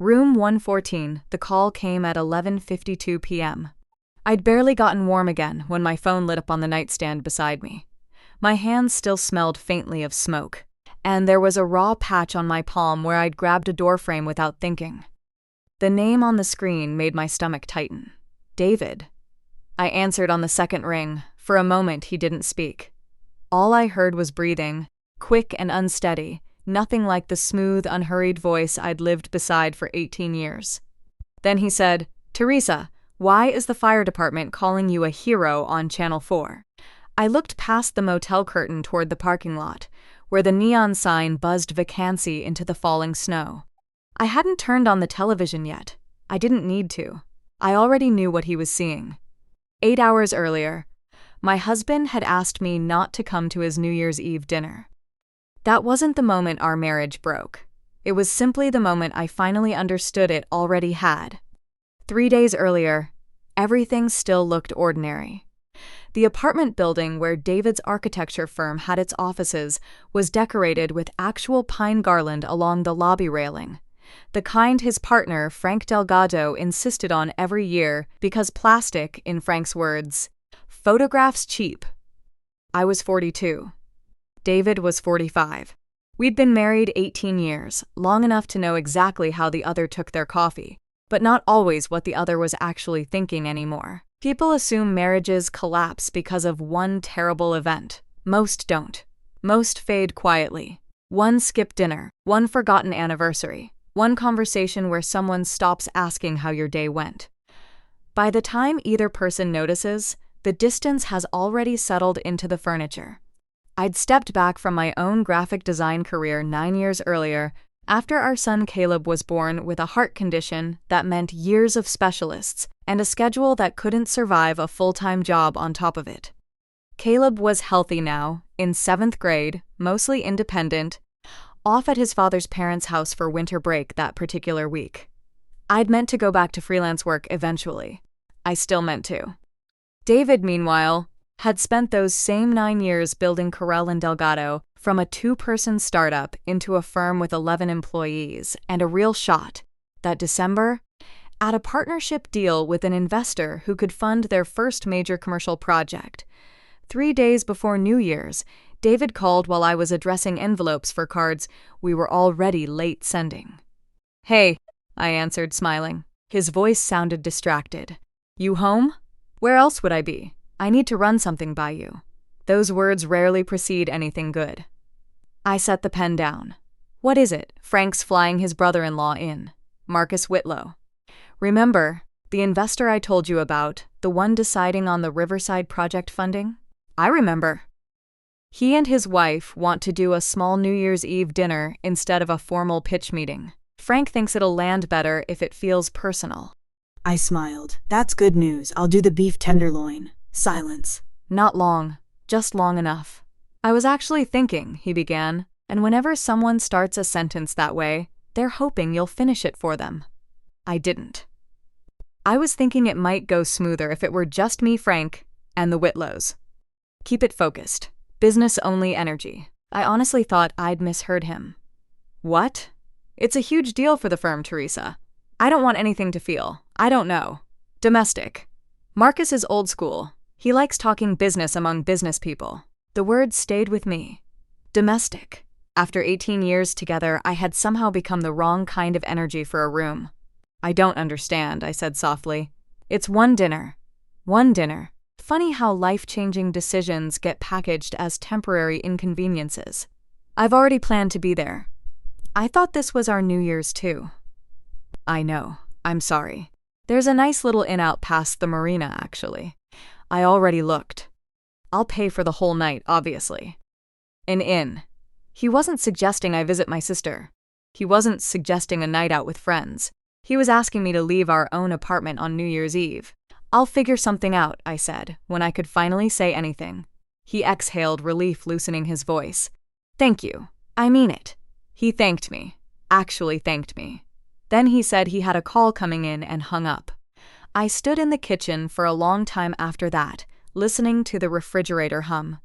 Room 114, the call came at 11:52 p.m. I'd barely gotten warm again when my phone lit up on the nightstand beside me. My hands still smelled faintly of smoke, and there was a raw patch on my palm where I'd grabbed a doorframe without thinking. The name on the screen made my stomach tighten. David. I answered on the second ring. For a moment, he didn't speak. All I heard was breathing, quick and unsteady, nothing like the smooth, unhurried voice I'd lived beside for 18 years. Then he said, "Teresa, why is the fire department calling you a hero on Channel 4? I looked past the motel curtain toward the parking lot, where the neon sign buzzed vacancy into the falling snow. I hadn't turned on the television yet. I didn't need to. I already knew what he was seeing. 8 hours earlier, my husband had asked me not to come to his New Year's Eve dinner. That wasn't the moment our marriage broke. It was simply the moment I finally understood it already had. 3 days earlier, everything still looked ordinary. The apartment building where David's architecture firm had its offices was decorated with actual pine garland along the lobby railing, the kind his partner, Frank Delgado, insisted on every year because plastic, in Frank's words, photographs cheap. I was 42. David was 45. We'd been married 18 years, long enough to know exactly how the other took their coffee, but not always what the other was actually thinking anymore. People assume marriages collapse because of one terrible event. Most don't. Most fade quietly. One skipped dinner, one forgotten anniversary, one conversation where someone stops asking how your day went. By the time either person notices, the distance has already settled into the furniture. I'd stepped back from my own graphic design career 9 years earlier, after our son Caleb was born with a heart condition that meant years of specialists and a schedule that couldn't survive a full-time job on top of it. Caleb was healthy now, in 7th grade, mostly independent, off at his father's parents' house for winter break that particular week. I'd meant to go back to freelance work eventually. I still meant to. David, meanwhile, had spent those same 9 years building Correll and Delgado from a 2-person startup into a firm with 11 employees and a real shot, that December, at a partnership deal with an investor who could fund their first major commercial project. 3 days before New Year's, David called while I was addressing envelopes for cards we were already late sending. "Hey," I answered, smiling. His voice sounded distracted. "You home? Where else would I be? I need to run something by you." Those words rarely precede anything good. I set the pen down. "What is it?" "Frank's flying his brother-in-law in. Marcus Whitlow. Remember, the investor I told you about, the one deciding on the Riverside project funding?" "I remember." "He and his wife want to do a small New Year's Eve dinner instead of a formal pitch meeting. Frank thinks it'll land better if it feels personal." I smiled. "That's good news. I'll do the beef tenderloin." Silence. "Not long. Just long enough." "I was actually thinking," he began, "and whenever someone starts a sentence that way, they're hoping you'll finish it for them." I didn't. I was thinking it might go smoother if it were just me, Frank, and the Whitlows. Keep it focused. Business-only energy. I honestly thought I'd misheard him. "What?" "It's a huge deal for the firm, Teresa. I don't want anything to feel, I don't know, domestic. Marcus is old school. He likes talking business among business people." The word stayed with me. Domestic. After 18 years together, I had somehow become the wrong kind of energy for a room. "I don't understand," I said softly. "It's one dinner." One dinner. Funny how life-changing decisions get packaged as temporary inconveniences. "I've already planned to be there." "I thought this was our New Year's too." "I know. I'm sorry. There's a nice little inn out past the marina, actually. I already looked. I'll pay for the whole night, obviously." An inn. He wasn't suggesting I visit my sister. He wasn't suggesting a night out with friends. He was asking me to leave our own apartment on New Year's Eve. "I'll figure something out," I said, when I could finally say anything. He exhaled, relief loosening his voice. "Thank you. I mean it." He thanked me. Actually thanked me. Then he said he had a call coming in and hung up. I stood in the kitchen for a long time after that, listening to the refrigerator hum.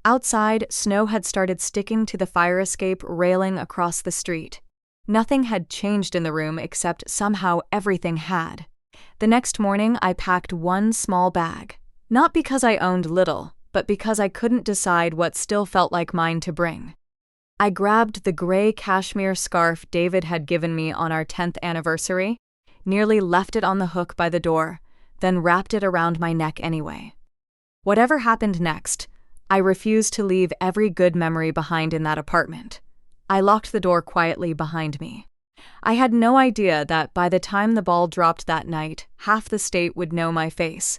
Outside, snow had started sticking to the fire escape railing across the street. Nothing had changed in the room except somehow everything had. The next morning, I packed one small bag. Not because I owned little, but because I couldn't decide what still felt like mine to bring. I grabbed the gray cashmere scarf David had given me on our 10th anniversary, nearly left it on the hook by the door, then wrapped it around my neck anyway. Whatever happened next, I refused to leave every good memory behind in that apartment. I locked the door quietly behind me. I had no idea that by the time the ball dropped that night, half the state would know my face.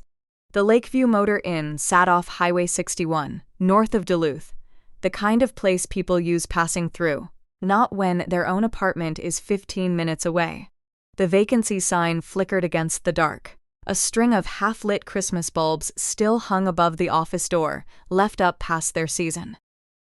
The Lakeview Motor Inn sat off Highway 61, north of Duluth, the kind of place people use passing through, not when their own apartment is 15 minutes away. The vacancy sign flickered against the dark. A string of half-lit Christmas bulbs still hung above the office door, left up past their season.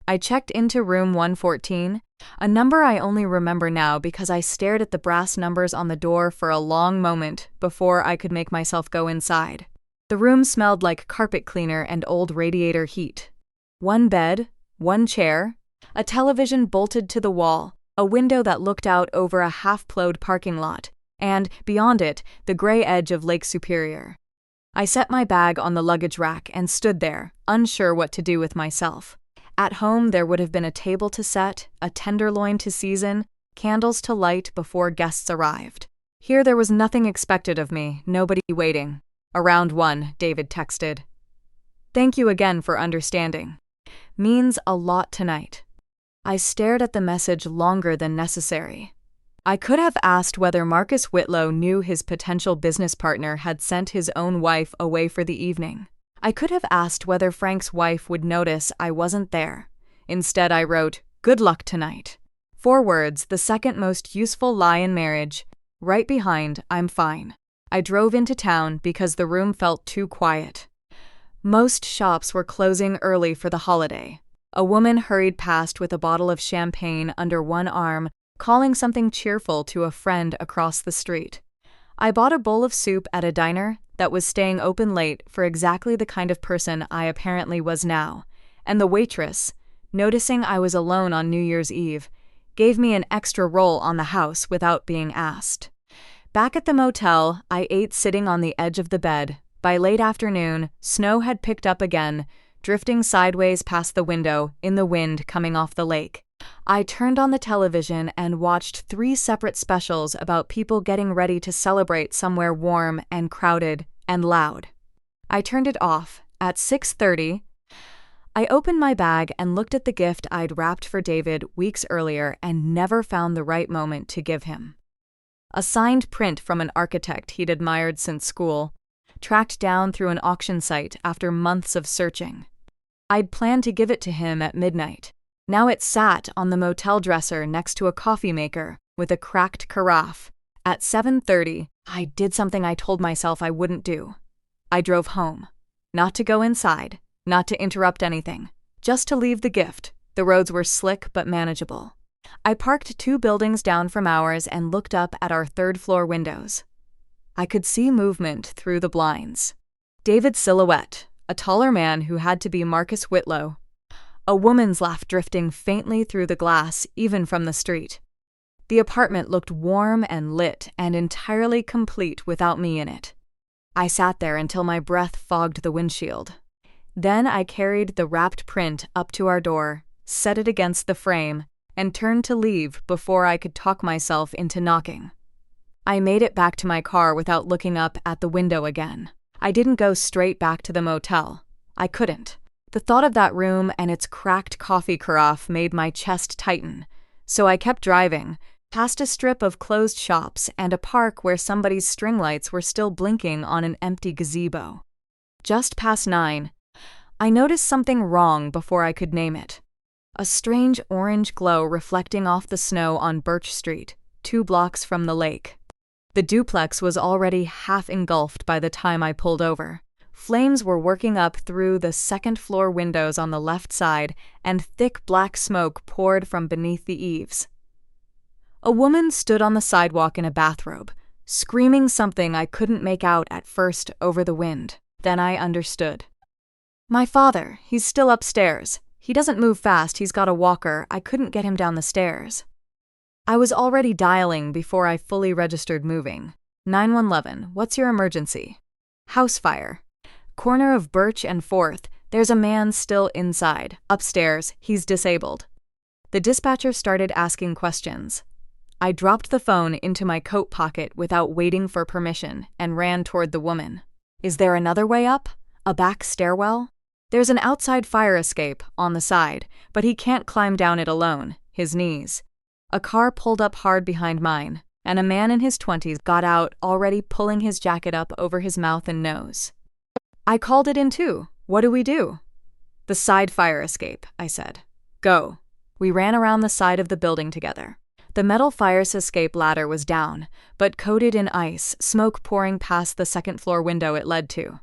I checked into room 114, a number I only remember now because I stared at the brass numbers on the door for a long moment before I could make myself go inside. The room smelled like carpet cleaner and old radiator heat. One bed, one chair, a television bolted to the wall, a window that looked out over a half-plowed parking lot, and, beyond it, the gray edge of Lake Superior. I set my bag on the luggage rack and stood there, unsure what to do with myself. At home, there would have been a table to set, a tenderloin to season, candles to light before guests arrived. Here there was nothing expected of me, nobody waiting. Around 1, David texted. "Thank you again for understanding. Means a lot tonight." I stared at the message longer than necessary. I could have asked whether Marcus Whitlow knew his potential business partner had sent his own wife away for the evening. I could have asked whether Frank's wife would notice I wasn't there. Instead, I wrote, "Good luck tonight." 4 words, the second most useful lie in marriage. Right behind, "I'm fine." I drove into town because the room felt too quiet. Most shops were closing early for the holiday. A woman hurried past with a bottle of champagne under one arm, calling something cheerful to a friend across the street. I bought a bowl of soup at a diner that was staying open late for exactly the kind of person I apparently was now, and the waitress, noticing I was alone on New Year's Eve, gave me an extra roll on the house without being asked. Back at the motel, I ate sitting on the edge of the bed. By late afternoon, snow had picked up again, drifting sideways past the window in the wind coming off the lake. I turned on the television and watched 3 separate specials about people getting ready to celebrate somewhere warm and crowded and loud. I turned it off. At 6:30, I opened my bag and looked at the gift I'd wrapped for David weeks earlier and never found the right moment to give him. A signed print from an architect he'd admired since school, tracked down through an auction site after months of searching. I'd planned to give it to him at midnight. Now it sat on the motel dresser next to a coffee maker with a cracked carafe. At 7:30, I did something I told myself I wouldn't do. I drove home. Not to go inside, not to interrupt anything, just to leave the gift. The roads were slick but manageable. I parked 2 buildings down from ours and looked up at our 3rd-floor windows. I could see movement through the blinds. David's silhouette, a taller man who had to be Marcus Whitlow. A woman's laugh drifting faintly through the glass, even from the street. The apartment looked warm and lit and entirely complete without me in it. I sat there until my breath fogged the windshield. Then I carried the wrapped print up to our door, set it against the frame, and turned to leave before I could talk myself into knocking. I made it back to my car without looking up at the window again. I didn't go straight back to the motel. I couldn't. The thought of that room and its cracked coffee carafe made my chest tighten, so I kept driving, past a strip of closed shops and a park where somebody's string lights were still blinking on an empty gazebo. Just past 9, I noticed something wrong before I could name it. A strange orange glow reflecting off the snow on Birch Street, 2 blocks from the lake. The duplex was already half engulfed by the time I pulled over. Flames were working up through the 2nd-floor windows on the left side, and thick black smoke poured from beneath the eaves. A woman stood on the sidewalk in a bathrobe, screaming something I couldn't make out at first over the wind. Then I understood. "My father, he's still upstairs. He doesn't move fast, he's got a walker. I couldn't get him down the stairs." I was already dialing before I fully registered moving. 911, what's your emergency? House fire. Corner of Birch and 4th, there's a man still inside. Upstairs, he's disabled. The dispatcher started asking questions. I dropped the phone into my coat pocket without waiting for permission and ran toward the woman. Is there another way up? A back stairwell? There's an outside fire escape on the side, but he can't climb down it alone, his knees. A car pulled up hard behind mine, and a man in his 20s got out, already pulling his jacket up over his mouth and nose. I called it in too. What do we do? The side fire escape, I said. Go. We ran around the side of the building together. The metal fire escape ladder was down, but coated in ice, smoke pouring past the second-floor window it led to.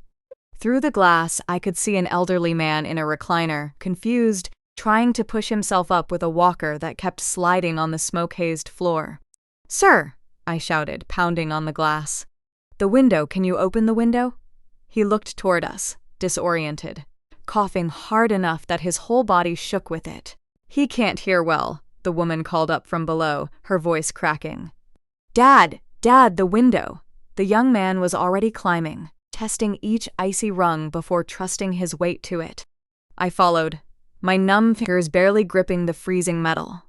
Through the glass, I could see an elderly man in a recliner, confused, trying to push himself up with a walker that kept sliding on the smoke-hazed floor. Sir, I shouted, pounding on the glass. The window, can you open the window? He looked toward us, disoriented, coughing hard enough that his whole body shook with it. He can't hear well, the woman called up from below, her voice cracking. Dad, the window. The young man was already climbing, testing each icy rung before trusting his weight to it. I followed, my numb fingers barely gripping the freezing metal.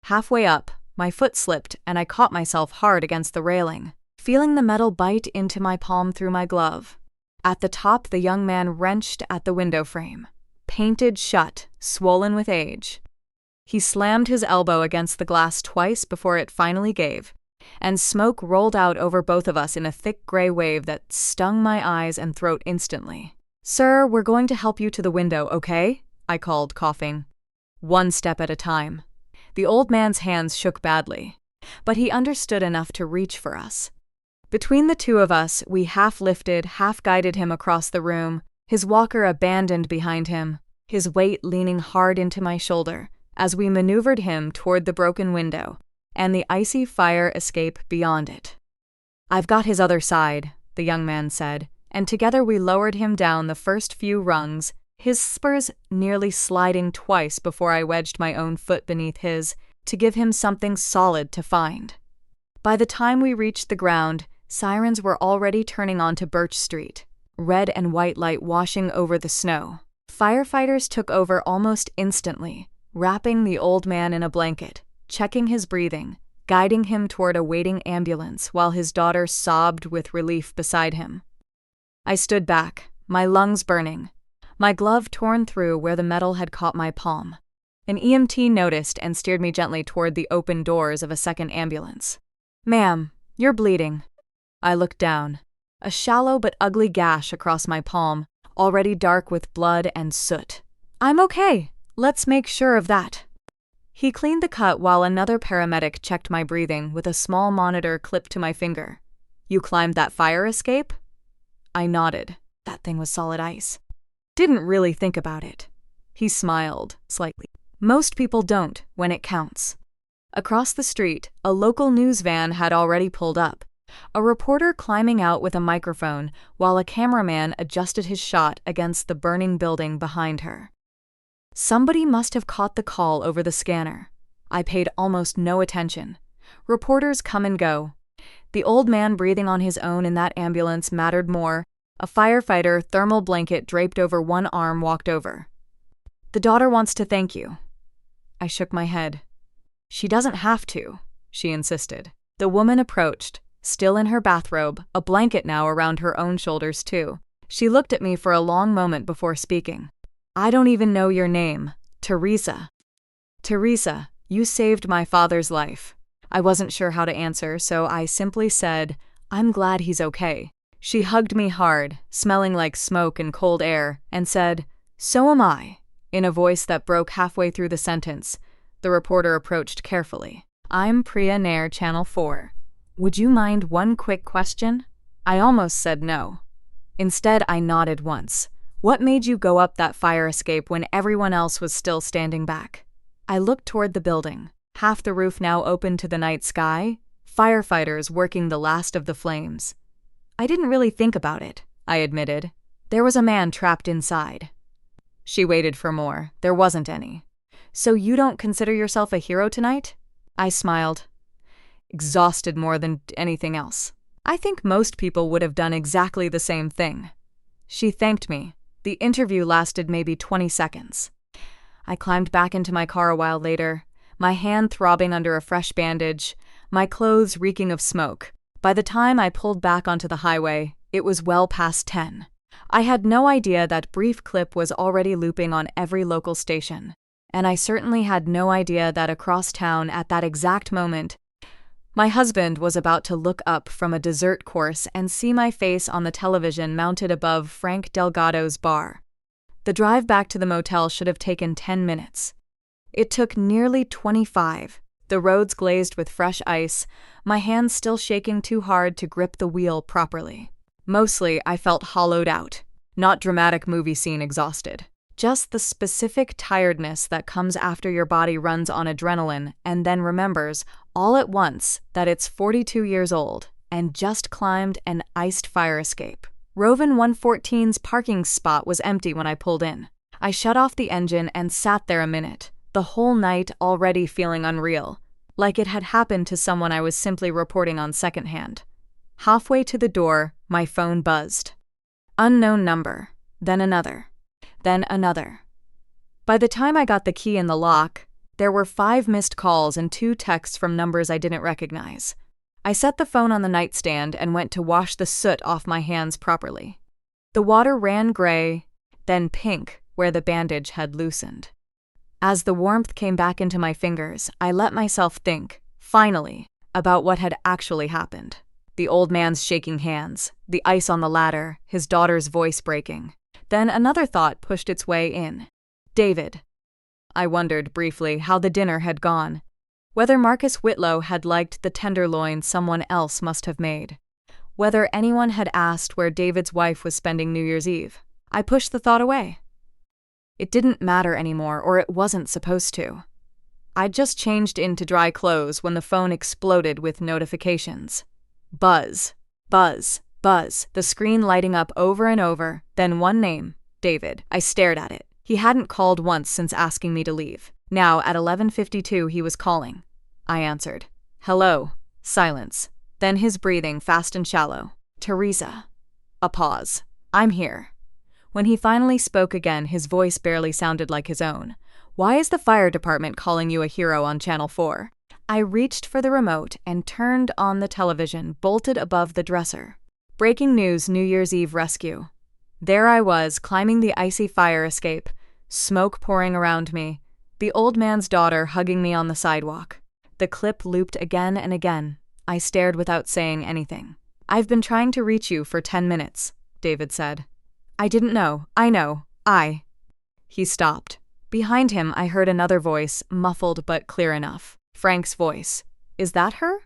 Halfway up, my foot slipped and I caught myself hard against the railing, feeling the metal bite into my palm through my glove. At the top, the young man wrenched at the window frame, painted shut, swollen with age. He slammed his elbow against the glass twice before it finally gave, and smoke rolled out over both of us in a thick gray wave that stung my eyes and throat instantly. Sir, we're going to help you to the window, okay? I called, coughing. One step at a time. The old man's hands shook badly, but he understood enough to reach for us. Between the two of us, we half-lifted, half-guided him across the room, his walker abandoned behind him, his weight leaning hard into my shoulder, as we maneuvered him toward the broken window and the icy fire escape beyond it. I've got his other side, the young man said, and together we lowered him down the first few rungs, his spurs nearly sliding twice before I wedged my own foot beneath his to give him something solid to find. By the time we reached the ground, sirens were already turning onto Birch Street, red and white light washing over the snow. Firefighters took over almost instantly, wrapping the old man in a blanket, checking his breathing, guiding him toward a waiting ambulance while his daughter sobbed with relief beside him. I stood back, my lungs burning, my glove torn through where the metal had caught my palm. An EMT noticed and steered me gently toward the open doors of a second ambulance. Ma'am, you're bleeding. I looked down, a shallow but ugly gash across my palm, already dark with blood and soot. I'm okay. Let's make sure of that. He cleaned the cut while another paramedic checked my breathing with a small monitor clipped to my finger. You climbed that fire escape? I nodded. That thing was solid ice. Didn't really think about it. He smiled, slightly. Most people don't, when it counts. Across the street, a local news van had already pulled up, a reporter climbing out with a microphone while a cameraman adjusted his shot against the burning building behind her. Somebody must have caught the call over the scanner. I paid almost no attention. Reporters come and go. The old man breathing on his own in that ambulance mattered more. A firefighter, thermal blanket draped over one arm, walked over. The daughter wants to thank you. I shook my head. She doesn't have to, she insisted. The woman approached, still in her bathrobe, a blanket now around her own shoulders too. She looked at me for a long moment before speaking. I don't even know your name. Teresa. Teresa, you saved my father's life. I wasn't sure how to answer, so I simply said, I'm glad he's okay. She hugged me hard, smelling like smoke and cold air, and said, So am I, in a voice that broke halfway through the sentence. The reporter approached carefully. I'm Priya Nair, Channel 4. Would you mind one quick question? I almost said no. Instead, I nodded once. What made you go up that fire escape when everyone else was still standing back? I looked toward the building, half the roof now open to the night sky, firefighters working the last of the flames. I didn't really think about it, I admitted. There was a man trapped inside. She waited for more. There wasn't any. So you don't consider yourself a hero tonight? I smiled, exhausted more than anything else. I think most people would have done exactly the same thing. She thanked me. The interview lasted maybe 20 seconds. I climbed back into my car a while later, my hand throbbing under a fresh bandage, my clothes reeking of smoke. By the time I pulled back onto the highway, it was well past 10. I had no idea that brief clip was already looping on every local station, and I certainly had no idea that across town at that exact moment, my husband was about to look up from a dessert course and see my face on the television mounted above Frank Delgado's bar. The drive back to the motel should have taken 10 minutes. It took nearly 25, the roads glazed with fresh ice, my hands still shaking too hard to grip the wheel properly. Mostly, I felt hollowed out, not dramatic movie scene exhausted. Just the specific tiredness that comes after your body runs on adrenaline and then remembers, all at once, that it's 42 years old and just climbed an iced fire escape. Rovan 114's parking spot was empty when I pulled in. I shut off the engine and sat there a minute, the whole night already feeling unreal, like it had happened to someone I was simply reporting on secondhand. Halfway to the door, my phone buzzed. Unknown number, then another. Then another. By the time I got the key in the lock, there were 5 missed calls and 2 texts from numbers I didn't recognize. I set the phone on the nightstand and went to wash the soot off my hands properly. The water ran gray, then pink where the bandage had loosened. As the warmth came back into my fingers, I let myself think, finally, about what had actually happened. The old man's shaking hands, the ice on the ladder, his daughter's voice breaking. Then another thought pushed its way in. David. I wondered briefly how the dinner had gone, whether Marcus Whitlow had liked the tenderloin someone else must have made, whether anyone had asked where David's wife was spending New Year's Eve. I pushed the thought away. It didn't matter anymore, or it wasn't supposed to. I'd just changed into dry clothes when the phone exploded with notifications. Buzz, buzz, buzz, the screen lighting up over and over, then one name, David. I stared at it. He hadn't called once since asking me to leave. Now, at 11:52, he was calling. I answered. Hello. Silence. Then his breathing fast and shallow. Teresa. A pause. I'm here. When he finally spoke again, his voice barely sounded like his own. Why is the fire department calling you a hero on Channel 4? I reached for the remote and turned on the television bolted above the dresser. Breaking news, New Year's Eve rescue. There I was, climbing the icy fire escape, smoke pouring around me, the old man's daughter hugging me on the sidewalk. The clip looped again and again. I stared without saying anything. I've been trying to reach you for 10 minutes, David said. I didn't know. I know. He stopped. Behind him, I heard another voice, muffled but clear enough. Frank's voice. Is that her?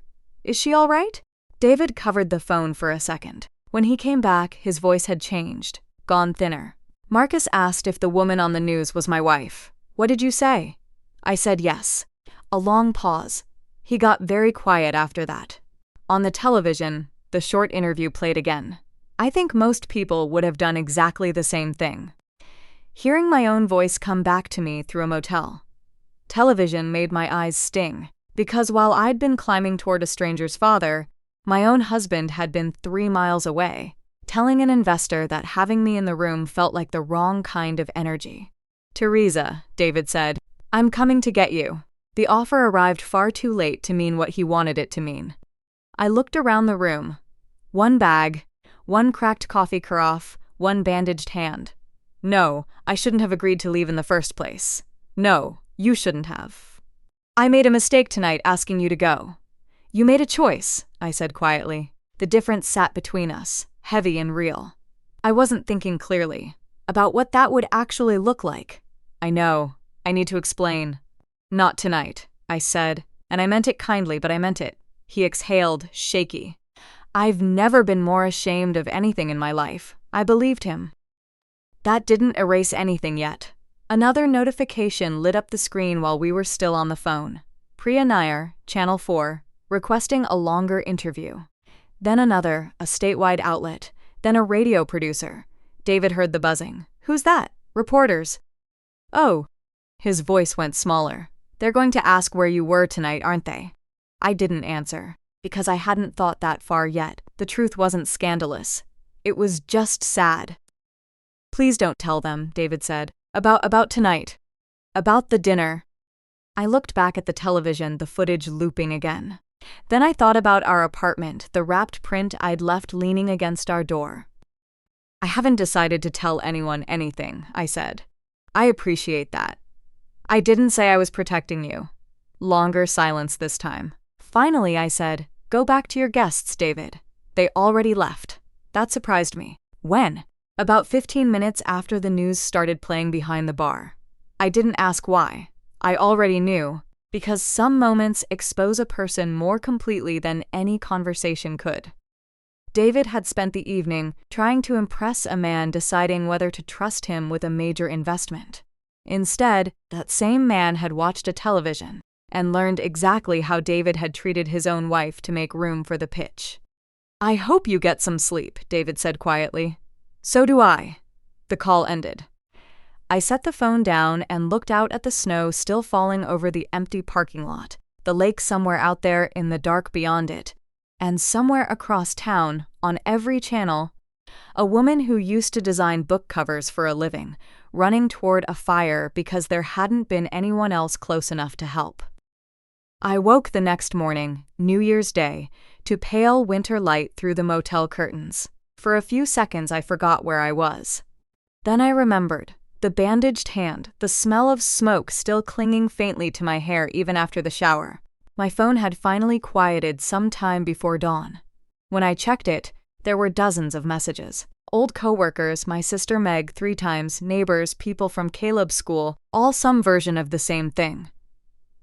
Is she all right? David covered the phone for a second. When he came back, his voice had changed, gone thinner. Marcus asked if the woman on the news was my wife. What did you say? I said yes. A long pause. He got very quiet after that. On the television, the short interview played again. I think most people would have done exactly the same thing. Hearing my own voice come back to me through a motel. Television made my eyes sting, because while I'd been climbing toward a stranger's father, my own husband had been 3 miles away, telling an investor that having me in the room felt like the wrong kind of energy. Teresa, David said, I'm coming to get you. The offer arrived far too late to mean what he wanted it to mean. I looked around the room. 1 bag, 1 cracked coffee carafe, 1 bandaged hand. No, I shouldn't have agreed to leave in the first place. No, you shouldn't have. I made a mistake tonight asking you to go. You made a choice, I said quietly. The difference sat between us, heavy and real. I wasn't thinking clearly about what that would actually look like. I know. I need to explain. Not tonight, I said, and I meant it kindly, but I meant it. He exhaled, shaky. I've never been more ashamed of anything in my life. I believed him. That didn't erase anything yet. Another notification lit up the screen while we were still on the phone. Priya Nair, Channel 4, requesting a longer interview. Then another, a statewide outlet. Then a radio producer. David heard the buzzing. Who's that? Reporters. Oh. His voice went smaller. They're going to ask where you were tonight, aren't they? I didn't answer, because I hadn't thought that far yet. The truth wasn't scandalous. It was just sad. Please don't tell them, David said. About tonight. About the dinner. I looked back at the television, the footage looping again. Then I thought about our apartment, the wrapped print I'd left leaning against our door. I haven't decided to tell anyone anything, I said. I appreciate that. I didn't say I was protecting you. Longer silence this time. Finally, I said, go back to your guests, David. They already left. That surprised me. When? About 15 minutes after the news started playing behind the bar. I didn't ask why. I already knew, because some moments expose a person more completely than any conversation could. David had spent the evening trying to impress a man deciding whether to trust him with a major investment. Instead, that same man had watched a television and learned exactly how David had treated his own wife to make room for the pitch. I hope you get some sleep, David said quietly. So do I. The call ended. I set the phone down and looked out at the snow still falling over the empty parking lot, the lake somewhere out there in the dark beyond it, and somewhere across town, on every channel, a woman who used to design book covers for a living, running toward a fire because there hadn't been anyone else close enough to help. I woke the next morning, New Year's Day, to pale winter light through the motel curtains. For a few seconds I forgot where I was. Then I remembered. The bandaged hand, the smell of smoke still clinging faintly to my hair even after the shower. My phone had finally quieted some time before dawn. When I checked it, there were dozens of messages. Old coworkers, my sister Meg 3 times, neighbors, people from Caleb's school, all some version of the same thing.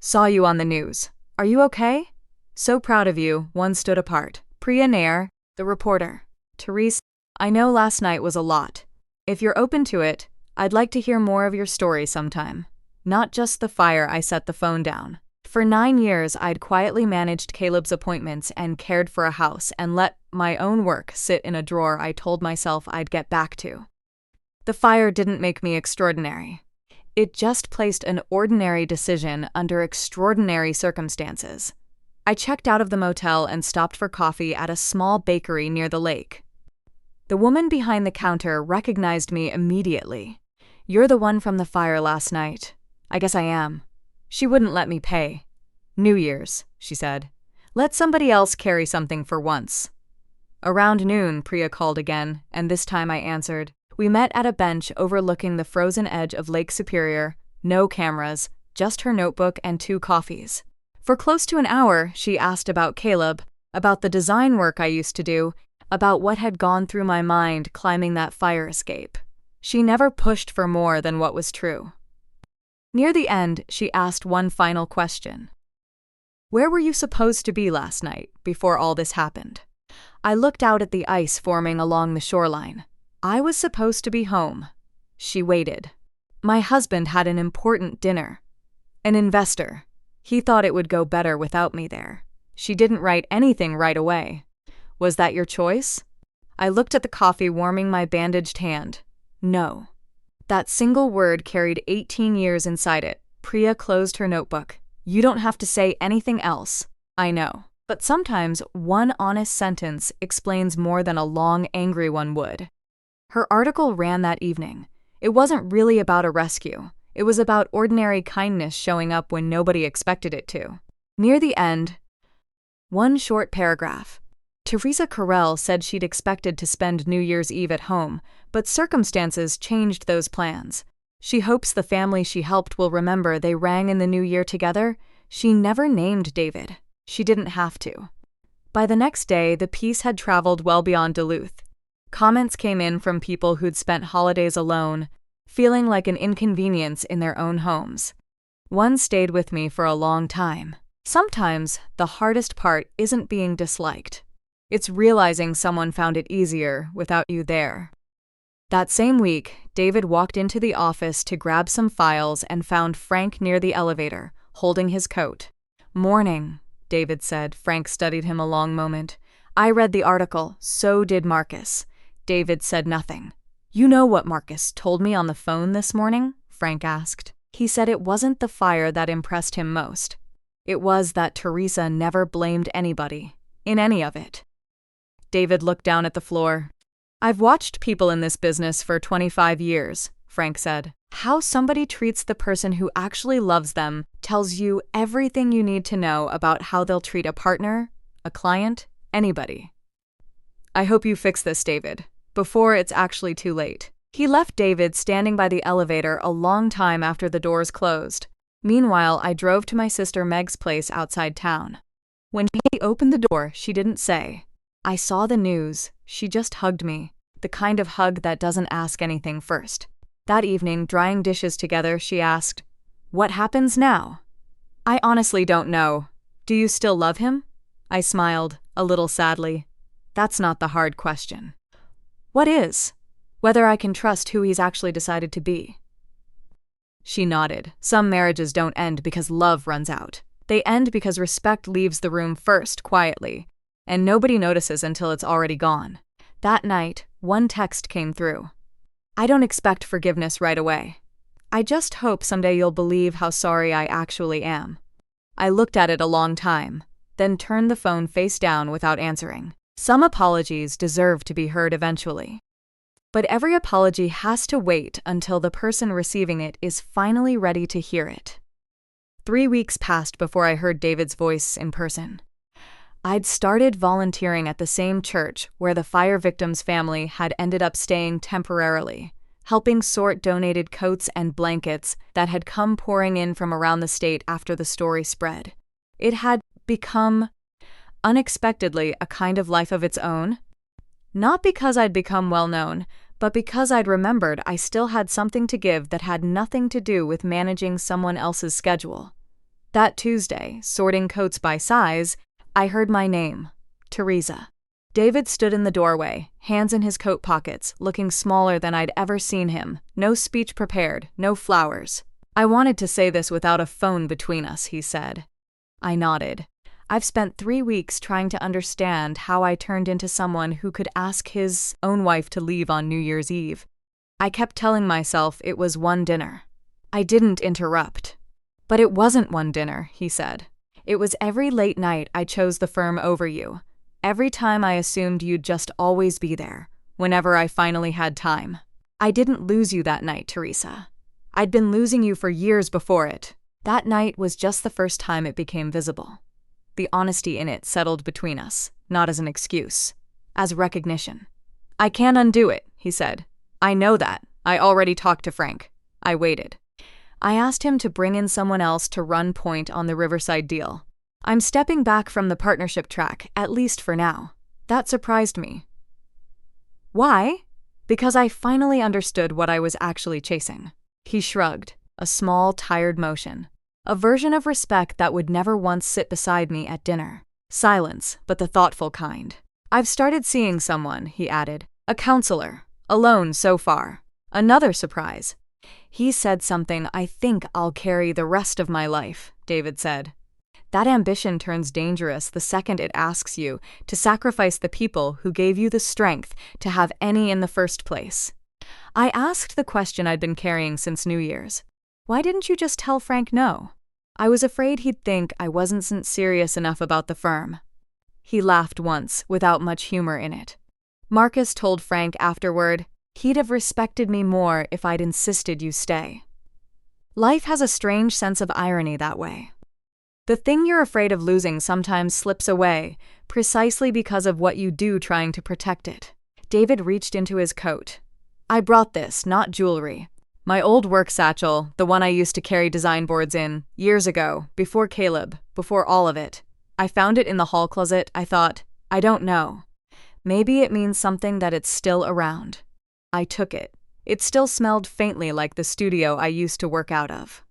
Saw you on the news. Are you okay? So proud of you, one stood apart. Priya Nair, the reporter. Therese, I know last night was a lot. If you're open to it, I'd like to hear more of your story sometime. Not just the fire. I set the phone down. For 9 years, I'd quietly managed Caleb's appointments and cared for a house and let my own work sit in a drawer I told myself I'd get back to. The fire didn't make me extraordinary. It just placed an ordinary decision under extraordinary circumstances. I checked out of the motel and stopped for coffee at a small bakery near the lake. The woman behind the counter recognized me immediately. You're the one from the fire last night. I guess I am. She wouldn't let me pay. New Year's, she said. Let somebody else carry something for once. Around noon, Priya called again, and this time I answered. We met at a bench overlooking the frozen edge of Lake Superior. No cameras, just her notebook and 2 coffees. For close to an hour, she asked about Caleb, about the design work I used to do, about what had gone through my mind climbing that fire escape. She never pushed for more than what was true. Near the end, she asked one final question. Where were you supposed to be last night, before all this happened? I looked out at the ice forming along the shoreline. I was supposed to be home. She waited. My husband had an important dinner. An investor. He thought it would go better without me there. She didn't write anything right away. Was that your choice? I looked at the coffee warming my bandaged hand. No. That single word carried 18 years inside it. Priya closed her notebook. You don't have to say anything else. I know. But sometimes one honest sentence explains more than a long, angry one would. Her article ran that evening. It wasn't really about a rescue. It was about ordinary kindness showing up when nobody expected it to. Near the end, one short paragraph. Teresa Carell said she'd expected to spend New Year's Eve at home, but circumstances changed those plans. She hopes the family she helped will remember they rang in the new year together. She never named David. She didn't have to. By the next day, the piece had traveled well beyond Duluth. Comments came in from people who'd spent holidays alone, feeling like an inconvenience in their own homes. One stayed with me for a long time. Sometimes, the hardest part isn't being disliked. It's realizing someone found it easier without you there. That same week, David walked into the office to grab some files and found Frank near the elevator, holding his coat. Morning, David said. Frank studied him a long moment. I read the article, so did Marcus. David said nothing. You know what Marcus told me on the phone this morning? Frank asked. He said it wasn't the fire that impressed him most. It was that Teresa never blamed anybody, in any of it. David looked down at the floor. "I've watched people in this business for 25 years, Frank said. How somebody treats the person who actually loves them tells you everything you need to know about how they'll treat a partner, a client, anybody. I hope you fix this, David, before it's actually too late." He left David standing by the elevator a long time after the doors closed. Meanwhile, I drove to my sister Meg's place outside town. When he opened the door, she didn't say, "I saw the news." She just hugged me, the kind of hug that doesn't ask anything first. That evening, drying dishes together, she asked, "What happens now?" "I honestly don't know. Do you still love him?" I smiled, a little sadly. "That's not the hard question." "What is?" "Whether I can trust who he's actually decided to be." She nodded. Some marriages don't end because love runs out. They end because respect leaves the room first, quietly, and nobody notices until it's already gone. That night, one text came through. "I don't expect forgiveness right away. I just hope someday you'll believe how sorry I actually am." I looked at it a long time, then turned the phone face down without answering. Some apologies deserve to be heard eventually. But every apology has to wait until the person receiving it is finally ready to hear it. 3 weeks passed before I heard David's voice in person. I'd started volunteering at the same church where the fire victim's family had ended up staying temporarily, helping sort donated coats and blankets that had come pouring in from around the state after the story spread. It had become, unexpectedly, a kind of life of its own. Not because I'd become well-known, but because I'd remembered I still had something to give that had nothing to do with managing someone else's schedule. That Tuesday, sorting coats by size, I heard my name, Teresa. David stood in the doorway, hands in his coat pockets, looking smaller than I'd ever seen him. No speech prepared, no flowers. "I wanted to say this without a phone between us," he said. I nodded. I've spent 3 weeks trying to understand how I turned into someone who could ask his own wife to leave on New Year's Eve. I kept telling myself it was one dinner. I didn't interrupt. "But it wasn't one dinner," he said. "It was every late night I chose the firm over you. Every time I assumed you'd just always be there, whenever I finally had time. I didn't lose you that night, Teresa. I'd been losing you for years before it. That night was just the first time it became visible. The honesty in it settled between us, not as an excuse, as recognition. I can't undo it," he said. "I know that. I already talked to Frank." I waited. I asked him to bring in someone else to run point on the Riverside deal. "I'm stepping back from the partnership track, at least for now." That surprised me. "Why?" "Because I finally understood what I was actually chasing." He shrugged, a small, tired motion. A version of respect that would never once sit beside me at dinner. Silence, but the thoughtful kind. "I've started seeing someone," he added. "A counselor. Alone so far. Another surprise." "He said something I think I'll carry the rest of my life," David said. "That ambition turns dangerous the second it asks you to sacrifice the people who gave you the strength to have any in the first place." I asked the question I'd been carrying since New Year's. "Why didn't you just tell Frank no?" I was afraid he'd think I wasn't serious enough about the firm. He laughed once, without much humor in it. "Marcus told Frank afterward he'd have respected me more if I'd insisted you stay." Life has a strange sense of irony that way. The thing you're afraid of losing sometimes slips away, precisely because of what you do trying to protect it. David reached into his coat. "I brought this, not jewelry. My old work satchel, the one I used to carry design boards in, years ago, before Caleb, before all of it. I found it in the hall closet. I thought, I don't know. Maybe it means something that it's still around." I took it. It still smelled faintly like the studio I used to work out of.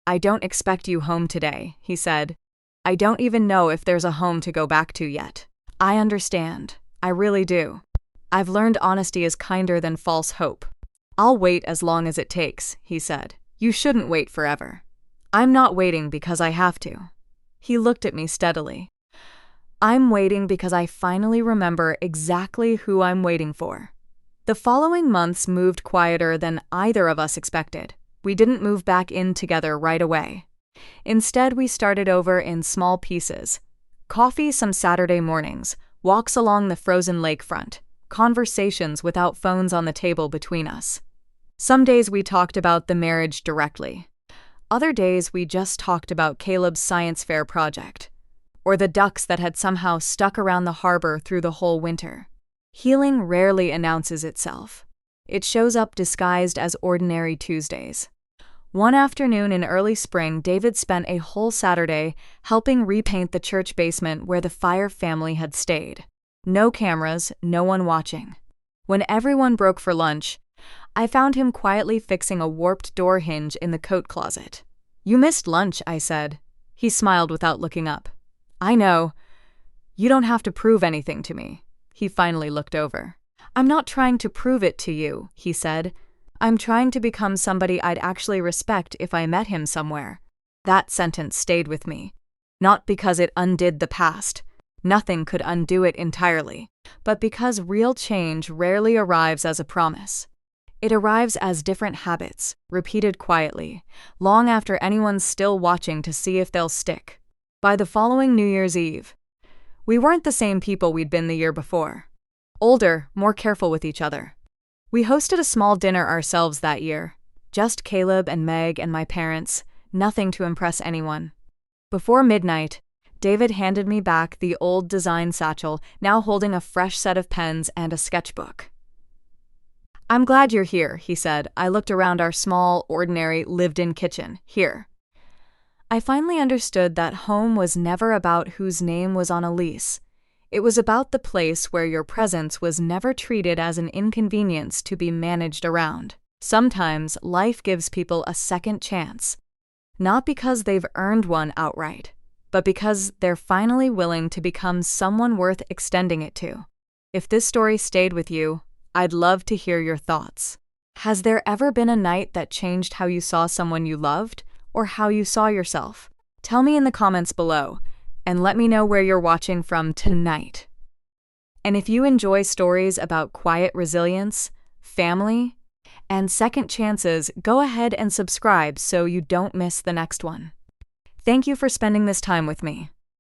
"I don't expect you home today," he said. "I don't even know if there's a home to go back to yet. I understand. I really do. I've learned honesty is kinder than false hope. I'll wait as long as it takes," he said. "You shouldn't wait forever." "I'm not waiting because I have to." He looked at me steadily. "I'm waiting because I finally remember exactly who I'm waiting for." The following months moved quieter than either of us expected. We didn't move back in together right away. Instead, we started over in small pieces. Coffee some Saturday mornings, walks along the frozen lakefront, conversations without phones on the table between us. Some days we talked about the marriage directly. Other days we just talked about Caleb's science fair project, or the ducks that had somehow stuck around the harbor through the whole winter. Healing rarely announces itself. It shows up disguised as ordinary Tuesdays. One afternoon in early spring, David spent a whole Saturday helping repaint the church basement where the Fire family had stayed. No cameras, no one watching. When everyone broke for lunch, I found him quietly fixing a warped door hinge in the coat closet. "You missed lunch," I said. He smiled without looking up. "I know. You don't have to prove anything to me." He finally looked over. "I'm not trying to prove it to you," he said. "I'm trying to become somebody I'd actually respect if I met him somewhere." That sentence stayed with me. Not because it undid the past. Nothing could undo it entirely. But because real change rarely arrives as a promise. It arrives as different habits, repeated quietly, long after anyone's still watching to see if they'll stick. By the following New Year's Eve, we weren't the same people we'd been the year before. Older, more careful with each other. We hosted a small dinner ourselves that year. Just Caleb and Meg and my parents, nothing to impress anyone. Before midnight, David handed me back the old design satchel, now holding a fresh set of pens and a sketchbook. "I'm glad you're here," he said. I looked around our small, ordinary, lived-in kitchen. "Here." I finally understood that home was never about whose name was on a lease. It was about the place where your presence was never treated as an inconvenience to be managed around. Sometimes life gives people a second chance, not because they've earned one outright, but because they're finally willing to become someone worth extending it to. If this story stayed with you, I'd love to hear your thoughts. Has there ever been a night that changed how you saw someone you loved, or how you saw yourself? Tell me in the comments below, and let me know where you're watching from tonight. And if you enjoy stories about quiet resilience, family, and second chances, go ahead and subscribe so you don't miss the next one. Thank you for spending this time with me.